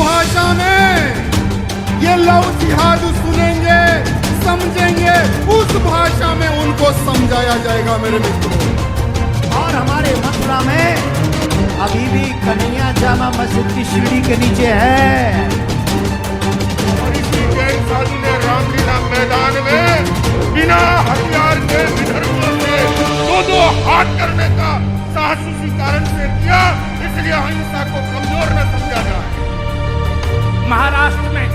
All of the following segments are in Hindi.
भाषा में ये लव जिहाद सुनेंगे, समझेंगे, उस भाषा में उनको समझाया जाएगा मेरे मित्रों। और हमारे मथुरा में अभी भी कन्हैया जामा मस्जिद की सीढ़ी के नीचे है। और इसी जैन साधु ने रामलीला मैदान में बिना हथियार के विधर्मियों से दो हाथ करने का साहस उसी कारण से किया, इसलिए अहिंसा को कमजोर न समझा जाए। महाराष्ट्र में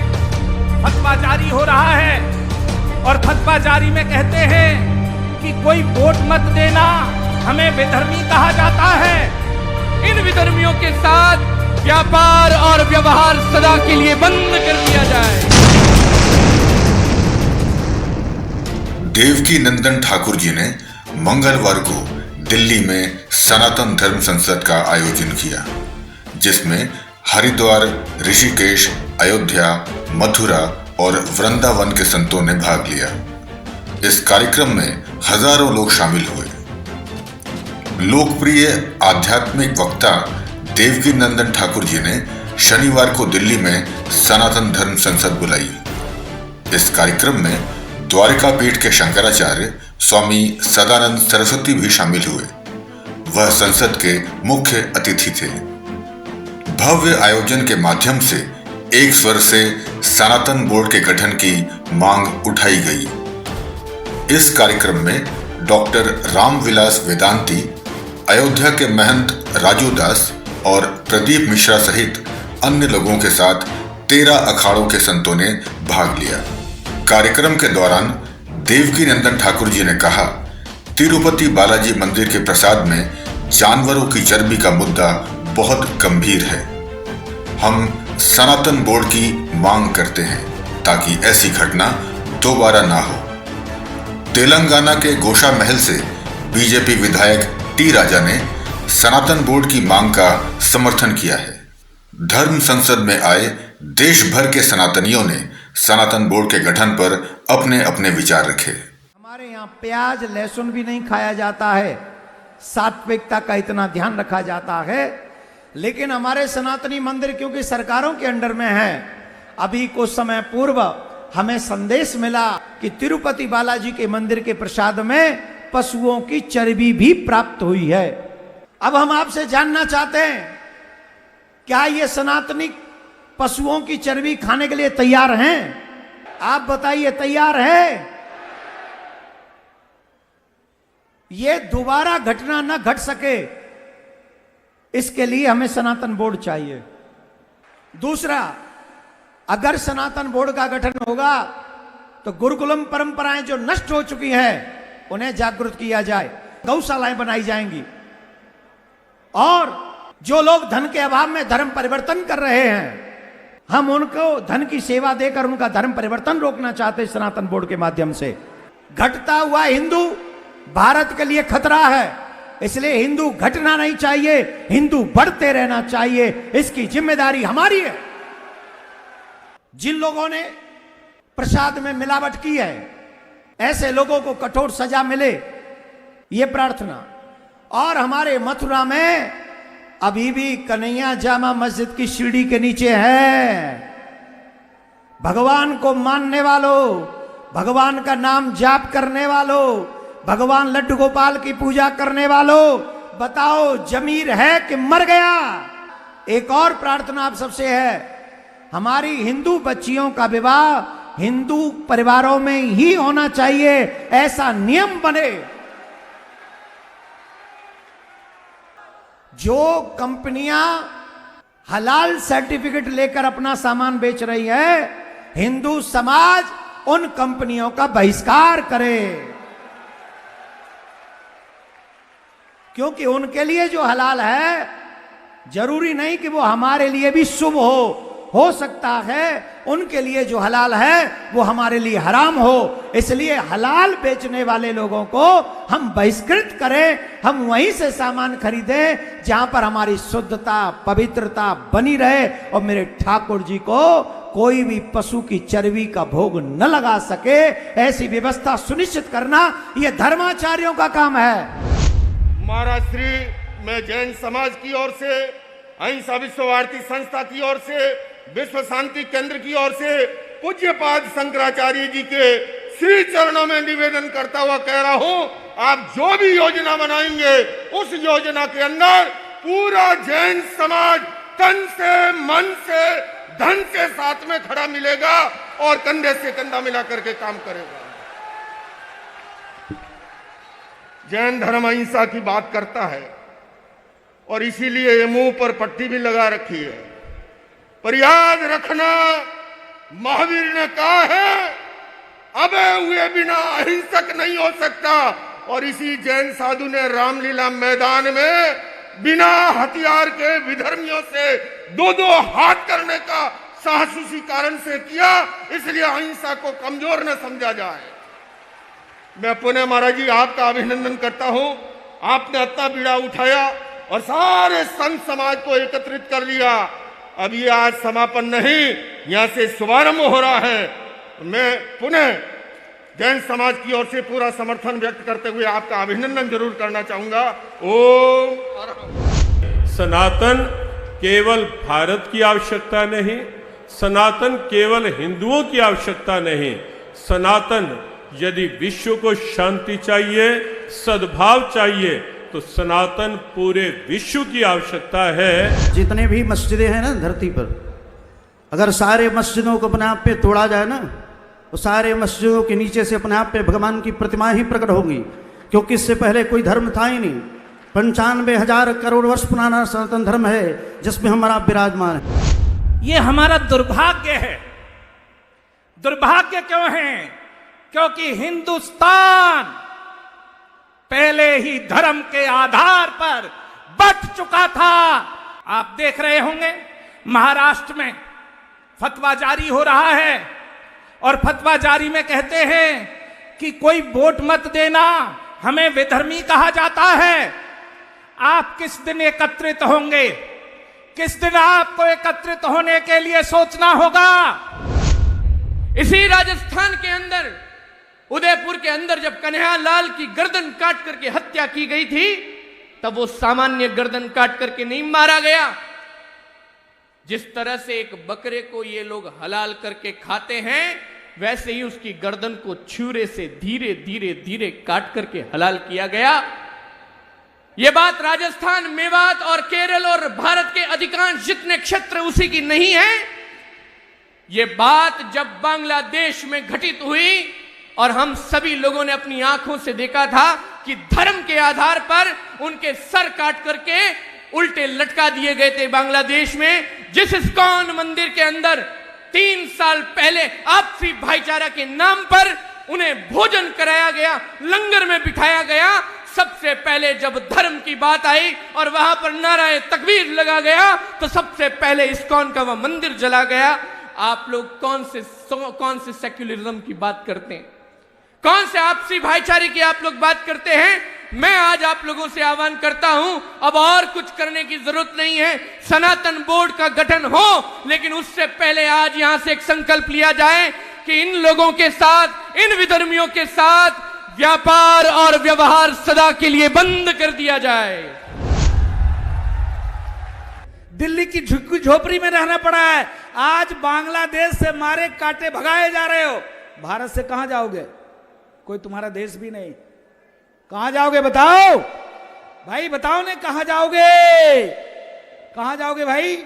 फतवा जारी हो रहा है और फतवा जारी में कहते हैं कि कोई वोट मत देना, हमें विधर्मी कहा जाता है। इन विधर्मियों के साथ व्यापार और व्यवहार सदा के लिए बंद कर दिया जाए। देवकी नंदन ठाकुर जी ने मंगलवार को दिल्ली में सनातन धर्म संसद का आयोजन किया, जिसमें हरिद्वार, ऋषिकेश, अयोध्या, मथुरा और वृंदावन के संतों ने भाग लिया। इस कार्यक्रम में हजारों लोग शामिल हुए। लोकप्रिय आध्यात्मिक वक्ता देवकी नंदन ठाकुर जी ने शनिवार को दिल्ली में सनातन धर्म संसद बुलाई। इस कार्यक्रम में द्वारिका पीठ के शंकराचार्य स्वामी सदानंद सरस्वती भी शामिल हुए। वह संसद के मुख्य अतिथि थे। भव्य आयोजन के माध्यम से एक स्वर से सनातन बोर्ड के गठन की मांग उठाई गई। इस कार्यक्रम में डॉक्टर रामविलास वेदांती, अयोध्या के महंत राजू दास और प्रदीप मिश्रा सहित अन्य लोगों के साथ 13 अखाड़ों के संतों ने भाग लिया। कार्यक्रम के दौरान देवकी नंदन ठाकुर जी ने कहा, तिरुपति बालाजी मंदिर के प्रसाद में जानवरों की चर्बी का मुद्दा बहुत गंभीर है। हम सनातन बोर्ड की मांग करते हैं ताकि ऐसी घटना दोबारा ना हो। तेलंगाना के गोशा महल से बीजेपी विधायक टी राजा ने सनातन बोर्ड की मांग का समर्थन किया है। धर्म संसद में आए देश भर के सनातनियों ने सनातन बोर्ड के गठन पर अपने अपने विचार रखे। हमारे यहाँ प्याज लहसुन भी नहीं खाया जाता है, सात्विकता का इतना ध्यान रखा जाता है। लेकिन हमारे सनातनी मंदिर क्योंकि सरकारों के अंडर में है, अभी कुछ समय पूर्व हमें संदेश मिला कि तिरुपति बालाजी के मंदिर के प्रसाद में पशुओं की चर्बी भी प्राप्त हुई है। अब हम आपसे जानना चाहते हैं, क्या ये सनातनी पशुओं की चर्बी खाने के लिए तैयार हैं? आप बताइए, तैयार है? ये दोबारा घटना न घट सके, इसके लिए हमें सनातन बोर्ड चाहिए। दूसरा, अगर सनातन बोर्ड का गठन होगा तो गुरुकुलम परंपराएं जो नष्ट हो चुकी हैं उन्हें जागृत किया जाए, गौशालाएं बनाई जाएंगी, और जो लोग धन के अभाव में धर्म परिवर्तन कर रहे हैं, हम उनको धन की सेवा देकर उनका धर्म परिवर्तन रोकना चाहते हैं सनातन बोर्ड के माध्यम से। घटता हुआ हिंदू भारत के लिए खतरा है, इसलिए हिंदू घटना नहीं चाहिए, हिंदू बढ़ते रहना चाहिए। इसकी जिम्मेदारी हमारी है। जिन लोगों ने प्रसाद में मिलावट की है, ऐसे लोगों को कठोर सजा मिले, ये प्रार्थना। और हमारे मथुरा में अभी भी कन्हैया जामा मस्जिद की सीढ़ी के नीचे है। भगवान को मानने वालों, भगवान का नाम जाप करने वालों, भगवान लड्डू गोपाल की पूजा करने वालों, बताओ जमीर है कि मर गया? एक और प्रार्थना आप सबसे है, हमारी हिंदू बच्चियों का विवाह हिंदू परिवारों में ही होना चाहिए, ऐसा नियम बने। जो कंपनियां हलाल सर्टिफिकेट लेकर अपना सामान बेच रही है, हिंदू समाज उन कंपनियों का बहिष्कार करे, क्योंकि उनके लिए जो हलाल है जरूरी नहीं कि वो हमारे लिए भी शुभ हो सकता है उनके लिए जो हलाल है वो हमारे लिए हराम हो। इसलिए हलाल बेचने वाले लोगों को हम बहिष्कृत करें, हम वहीं से सामान खरीदें जहां पर हमारी शुद्धता पवित्रता बनी रहे और मेरे ठाकुर जी को कोई भी पशु की चर्बी का भोग न लगा सके, ऐसी व्यवस्था सुनिश्चित करना यह धर्माचार्यों का काम है। महाराज श्री, मैं जैन समाज की ओर से, अहिंसा विश्व भारती संस्था की ओर से विश्व शांति केंद्र की ओर से पूज्यपाद शंकराचार्य जी के श्री चरणों में निवेदन करता हुआ कह रहा हूं, आप जो भी योजना बनाएंगे उस योजना के अंदर पूरा जैन समाज तन से, मन से, धन से साथ में खड़ा मिलेगा और कंधे से कंधा मिला करके काम करेगा। जैन धर्म अहिंसा की बात करता है और इसीलिए ये मुंह पर पट्टी भी लगा रखी है। पर याद रखना, महावीर ने कहा है अबे हुए बिना अहिंसक नहीं हो सकता, और इसी जैन साधु ने रामलीला मैदान में बिना हथियार के विधर्मियों से दो दो हाथ करने का साहस उसी कारण से किया, इसलिए अहिंसा को कमजोर न समझा जाए। मैं पुनः महाराज जी आपका अभिनंदन करता हूं, आपने इतना बीड़ा उठाया और सारे संत समाज को एकत्रित कर लिया। अब ये आज समापन नहीं, यहां से शुभारंभ हो रहा है। मैं पुनः जैन समाज की ओर से पूरा समर्थन व्यक्त करते हुए आपका अभिनंदन जरूर करना चाहूंगा। ओम। सनातन केवल भारत की आवश्यकता नहीं, सनातन केवल हिंदुओं की आवश्यकता नहीं, सनातन यदि विश्व को शांति चाहिए, सद्भाव चाहिए, तो सनातन पूरे विश्व की आवश्यकता है। जितने भी मस्जिदें हैं ना धरती पर, अगर सारे मस्जिदों को अपने आप पे तोड़ा जाए ना, तो सारे मस्जिदों के नीचे से अपने आप पे भगवान की प्रतिमा ही प्रकट होगी, क्योंकि इससे पहले कोई धर्म था ही नहीं। 95,000 करोड़ वर्ष पुराना सनातन धर्म है जिसमें हमारा विराजमान है। ये हमारा दुर्भाग्य है। दुर्भाग्य क्यों है? क्योंकि हिंदुस्तान पहले ही धर्म के आधार पर बट चुका था। आप देख रहे होंगे महाराष्ट्र में फतवा जारी हो रहा है और फतवा जारी में कहते हैं कि कोई वोट मत देना, हमें विधर्मी कहा जाता है। आप किस दिन एकत्रित होंगे? किस दिन आपको एकत्रित होने के लिए सोचना होगा? इसी राजस्थान के अंदर, उदयपुर के अंदर, जब कन्हैयालाल की गर्दन काट करके हत्या की गई थी, तब वो सामान्य गर्दन काट करके नहीं मारा गया। जिस तरह से एक बकरे को ये लोग हलाल करके खाते हैं, वैसे ही उसकी गर्दन को छुरे से धीरे धीरे धीरे काट करके हलाल किया गया। यह बात राजस्थान, मेवात और केरल और भारत के अधिकांश जितने क्षेत्र उसी की नहीं है। यह बात जब बांग्लादेश में घटित हुई और हम सभी लोगों ने अपनी आंखों से देखा था कि धर्म के आधार पर उनके सर काट करके उल्टे लटका दिए गए थे बांग्लादेश में, जिस इस्कॉन मंदिर के अंदर 3 साल पहले आपसी भाईचारा के नाम पर उन्हें भोजन कराया गया, लंगर में बिठाया गया। सबसे पहले जब धर्म की बात आई और वहां पर नाराए तकबीर लगा गया, तो सबसे पहले इस्कॉन का वह मंदिर जला गया। आप लोग कौन से सेक्युलरिज्म की बात करते हैं? कौन से आपसी भाईचारे की आप लोग बात करते हैं? मैं आज आप लोगों से आह्वान करता हूं, अब और कुछ करने की जरूरत नहीं है। सनातन बोर्ड का गठन हो, लेकिन उससे पहले आज यहां से एक संकल्प लिया जाए कि इन लोगों के साथ, इन विधर्मियों के साथ व्यापार और व्यवहार सदा के लिए बंद कर दिया जाए। दिल्ली की झुग्गी झोपड़ी में रहना पड़ा है। आज बांग्लादेश से मारे काटे भगाए जा रहे हो। भारत से कहां जाओगे? कोई तुम्हारा देश भी नहीं। कहां जाओगे बताओ भाई, बताओ ने कहां जाओगे? कहां जाओगे भाई?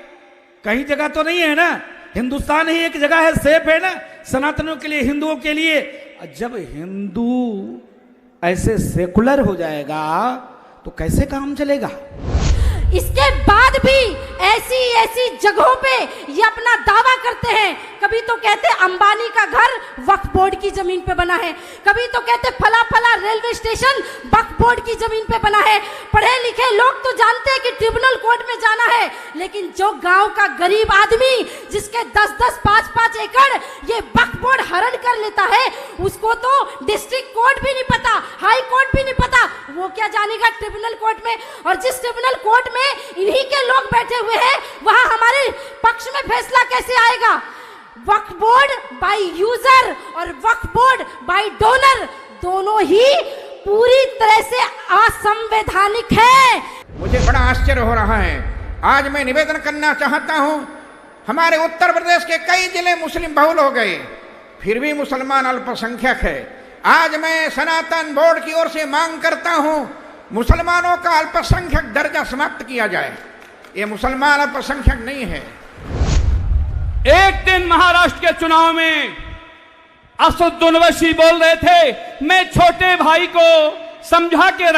कहीं जगह तो नहीं है ना। हिंदुस्तान ही एक जगह है, सेफ है ना सनातनों के लिए, हिंदुओं के लिए। जब हिंदू ऐसे सेकुलर हो जाएगा तो कैसे काम चलेगा? इसके बाद भी ऐसी ऐसी जगहों पे ये अपना दावा करते हैं। कभी तो कहते अंबानी का घर वक्फ बोर्ड की जमीन पे बना है, कभी तो कहते फला फला रेलवे स्टेशन वक्फ बोर्ड की जमीन पे बना है। पढ़े लिखे लोग तो जानते हैं कि ट्रिब्यूनल कोर्ट में जाना है, लेकिन जो गांव का गरीब आदमी जिसके 10-10, 5-5 एकड़ ये वक्फ बोर्ड हरण कर लेता है, उसको तो डिस्ट्रिक्ट कोर्ट भी नहीं पता, हाई कोर्ट भी नहीं पता, वो क्या जानेगा ट्रिब्यूनल कोर्ट में। और जिस ट्रिब्यूनल कोर्ट में इन्हीं के लोग बैठे हुए हैं, वहां हमारे पक्ष में फैसला कैसे आएगा? वक्फ बोर्ड बाय यूजर और वक्फ बोर्ड बाय डोनर दोनों ही पूरी तरह से असंवैधानिक है। मुझे बड़ा आश्चर्य हो रहा है। आज मैं निवेदन करना चाहता हूं हमारे उत्तर प्रदेश के कई जिले मुस्लिम बहुल हो गए, फिर भी मुसलमान अल्पसंख्यक है। आज मैं सनातन बोर्ड की ओर से मांग करता हूं, मुसलमानों का अल्पसंख्यक दर्जा समाप्त किया जाए। ये मुसलमान अल्पसंख्यक नहीं है। एक दिन महाराष्ट्र के चुनाव में असदुद्दीन ओवैसी बोल रहे थे, मैं छोटे भाई को समझा के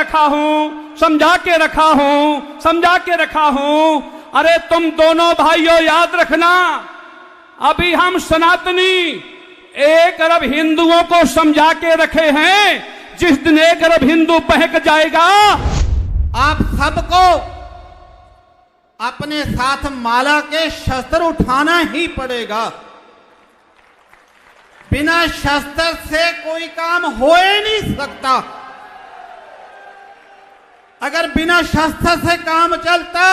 रखा हूं। अरे तुम दोनों भाइयों याद रखना, अभी हम सनातनी 1 अरब हिंदुओं को समझा के रखे हैं। जिस दिन 1 अरब हिंदू बहक जाएगा, आप सबको अपने साथ माला के शस्त्र उठाना ही पड़ेगा। बिना शस्त्र से कोई काम हो ही नहीं सकता। अगर बिना शस्त्र से काम चलता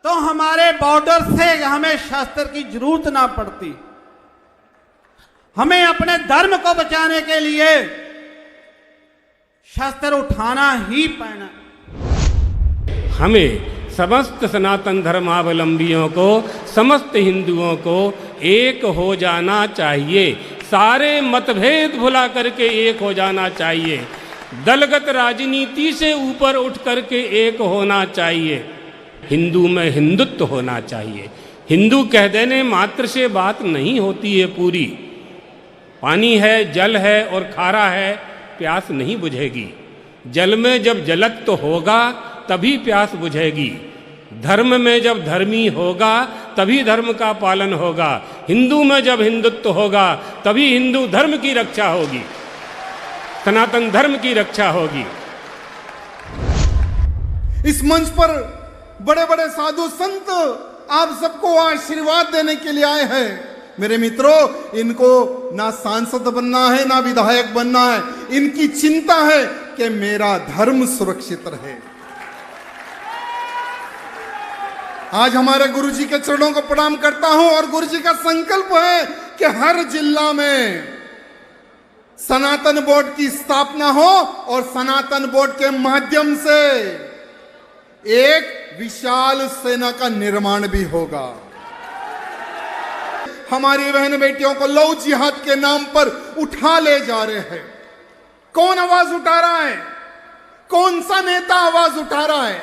तो हमारे बॉर्डर से हमें शस्त्र की जरूरत ना पड़ती। हमें अपने धर्म को बचाने के लिए शस्त्र उठाना ही पड़ना। हमें समस्त सनातन धर्मावलंबियों को, समस्त हिंदुओं को एक हो जाना चाहिए। सारे मतभेद भुला करके एक हो जाना चाहिए। दलगत राजनीति से ऊपर उठ करके एक होना चाहिए। हिंदू में हिंदुत्व होना चाहिए। हिंदू कह देने मात्र से बात नहीं होती है पूरी। पानी है, जल है और खारा है, प्यास नहीं बुझेगी। जल में जब जलत्व होगा तभी प्यास बुझेगी। धर्म में जब धर्मी होगा तभी धर्म का पालन होगा। हिंदू में जब हिंदुत्व होगा तभी हिंदू धर्म की रक्षा होगी, सनातन धर्म की रक्षा होगी। इस मंच पर बड़े बड़े साधु संत आप सबको आशीर्वाद देने के लिए आए हैं। मेरे मित्रों, इनको ना सांसद बनना है ना विधायक बनना है। इनकी चिंता है कि मेरा धर्म सुरक्षित रहे। आज हमारे गुरुजी के चरणों को प्रणाम करता हूं और गुरुजी का संकल्प है कि हर जिला में सनातन बोर्ड की स्थापना हो और सनातन बोर्ड के माध्यम से एक विशाल सेना का निर्माण भी होगा। हमारी बहन बेटियों को लव जिहाद के नाम पर उठा ले जा रहे हैं। कौन आवाज उठा रहा है? कौन सा नेता आवाज उठा रहा है?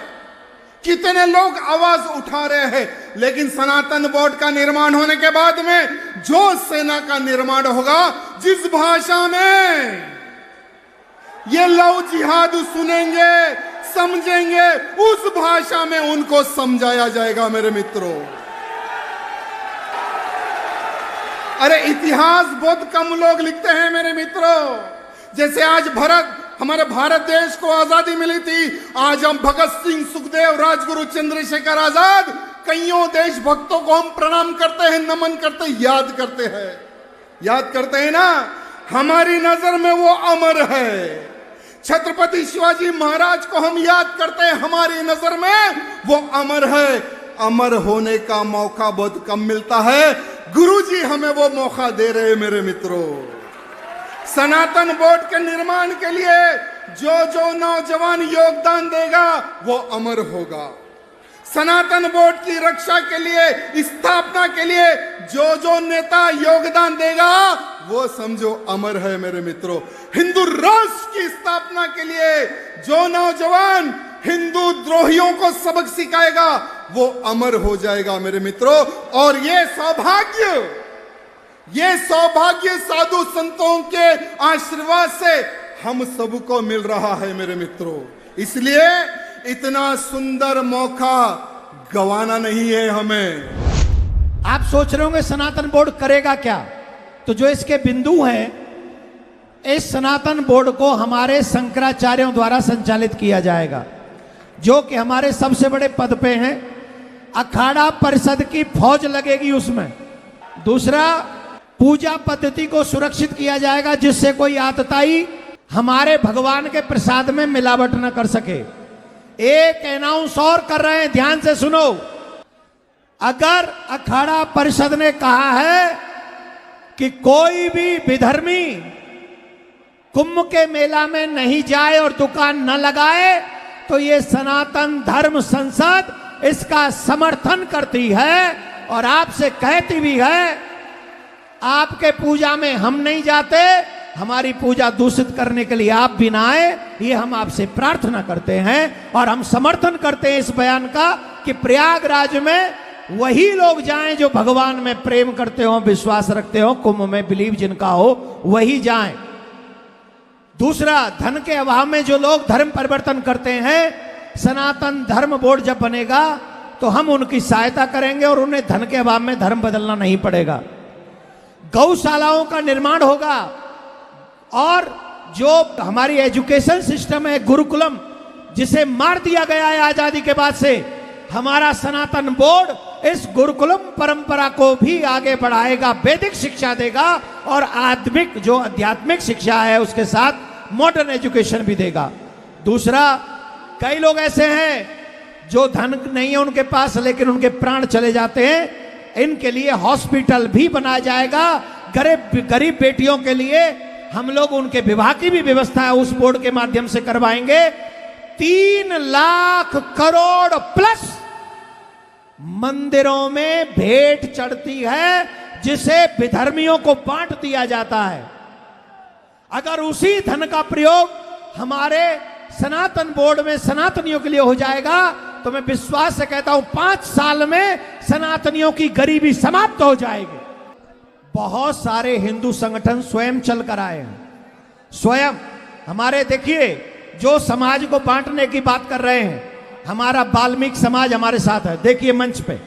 कितने लोग आवाज उठा रहे हैं? लेकिन सनातन बोर्ड का निर्माण होने के बाद में जो सेना का निर्माण होगा, जिस भाषा में ये लव जिहाद सुनेंगे, समझेंगे, उस भाषा में उनको समझाया जाएगा। मेरे मित्रों, अरे इतिहास बहुत कम लोग लिखते हैं मेरे मित्रों। जैसे आज हमारे भारत देश को आजादी मिली थी, आज हम भगत सिंह, सुखदेव, राजगुरु चंद्रशेखर आजाद, कईयों देशभक्तों को हम प्रणाम करते हैं, नमन करते हैं, याद करते हैं ना। हमारी नजर में वो अमर है। छत्रपति शिवाजी महाराज को हम याद करते हैं, हमारी नजर में वो अमर है। अमर होने का मौका बहुत कम मिलता है। गुरुजी हमें वो मौका दे रहे हैं। मेरे मित्रों, सनातन बोर्ड के निर्माण के लिए जो नौजवान योगदान देगा वो अमर होगा। सनातन बोर्ड की रक्षा के लिए, स्थापना के लिए जो नेता योगदान देगा वो समझो अमर है। मेरे मित्रों, हिंदू राष्ट्र की स्थापना के लिए जो नौजवान हिंदू द्रोहियों को सबक सिखाएगा वो अमर हो जाएगा। मेरे मित्रों, और ये सौभाग्य साधु संतों के आशीर्वाद से हम सबको मिल रहा है। मेरे मित्रों, इसलिए इतना सुंदर मौका गंवाना नहीं है हमें। आप सोच रहे होंगे सनातन बोर्ड करेगा क्या? तो जो इसके बिंदु हैं, इस सनातन बोर्ड को हमारे शंकराचार्यों द्वारा संचालित किया जाएगा, जो कि हमारे सबसे बड़े पद पे हैं। अखाड़ा परिषद की फौज लगेगी उसमें। दूसरा, पूजा पद्धति को सुरक्षित किया जाएगा, जिससे कोई आतताई हमारे भगवान के प्रसाद में मिलावट न कर सके। एक अनाउंस और कर रहे हैं, ध्यान से सुनो। अगर अखाड़ा परिषद ने कहा है कि कोई भी विधर्मी कुंभ के मेला में नहीं जाए और दुकान न लगाए, तो ये सनातन धर्म संसद इसका समर्थन करती है और आपसे कहती भी है, आपके पूजा में हम नहीं जाते, हमारी पूजा दूषित करने के लिए आप भी ना आए, ये हम आपसे प्रार्थना करते हैं। और हम समर्थन करते हैं इस बयान का कि प्रयागराज में वही लोग जाएं जो भगवान में प्रेम करते हो, विश्वास रखते हो, कुंभ में बिलीव जिनका हो वही जाएं। दूसरा, धन के अभाव में जो लोग धर्म परिवर्तन करते हैं, सनातन धर्म बोर्ड जब बनेगा तो हम उनकी सहायता करेंगे और उन्हें धन के अभाव में धर्म बदलना नहीं पड़ेगा। गौशालाओं का निर्माण होगा और जो हमारी एजुकेशन सिस्टम है गुरुकुलम, जिसे मार दिया गया है आजादी के बाद से, हमारा सनातन बोर्ड इस गुरुकुलम परंपरा को भी आगे बढ़ाएगा, वैदिक शिक्षा देगा और आध्यात्मिक शिक्षा है उसके साथ मॉडर्न एजुकेशन भी देगा। दूसरा, कई लोग ऐसे हैं जो धन नहीं है उनके पास लेकिन उनके प्राण चले जाते हैं, इनके लिए हॉस्पिटल भी बनाया जाएगा। गरीब बेटियों के लिए हम लोग उनके विवाह की भी व्यवस्था उस बोर्ड के माध्यम से करवाएंगे। 3 लाख करोड़ प्लस मंदिरों में भेंट चढ़ती है जिसे विधर्मियों को बांट दिया जाता है। अगर उसी धन का प्रयोग हमारे सनातन बोर्ड में सनातनियों के लिए हो जाएगा तो मैं विश्वास से कहता हूं 5 साल में सनातनियों की गरीबी समाप्त हो जाएगी। बहुत सारे हिंदू संगठन स्वयं चल कर आए हैं। स्वयं हमारे देखिए जो समाज को बांटने की बात कर रहे हैं, हमारा वाल्मीकि समाज हमारे साथ है। देखिए मंच पे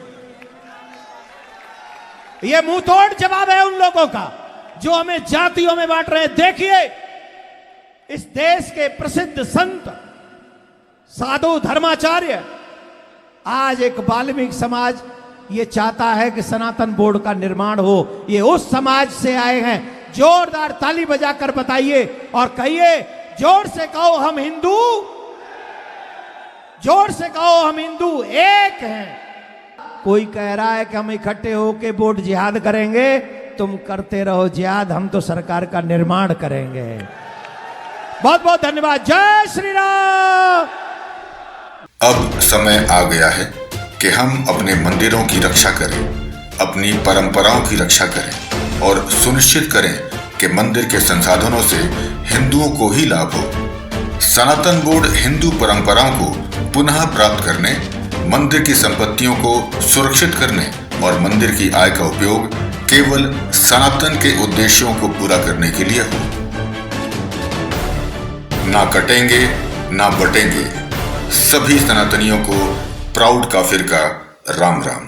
ये मुंह तोड़ जवाब है उन लोगों का जो हमें जातियों में बांट रहे हैं। देखिए इस देश के प्रसिद्ध संत साधु धर्माचार्य, आज एक वाल्मीकि समाज ये चाहता है कि सनातन बोर्ड का निर्माण हो। ये उस समाज से आए हैं। जोरदार ताली बजाकर बताइए और कहिए, जोर से कहो हम हिंदू, जोर से कहो हम हिंदू एक हैं। कोई कह रहा है कि हम इकट्ठे होके बोर्ड जिहाद करेंगे, तुम करते रहो जिहाद, हम तो सरकार का निर्माण करेंगे। बहुत बहुत धन्यवाद। जय श्री राम। अब समय आ गया है कि हम अपने मंदिरों की रक्षा करें, अपनी परंपराओं की रक्षा करें और सुनिश्चित करें कि मंदिर के संसाधनों से हिंदुओं को ही लाभ हो। सनातन बोर्ड हिंदू परंपराओं को पुनः प्राप्त करने, मंदिर की संपत्तियों को सुरक्षित करने और मंदिर की आय का उपयोग केवल सनातन के उद्देश्यों को पूरा करने के लिए हो। ना कटेंगे ना बटेंगे। सभी सनातनियों को प्राउड काफिर का राम राम।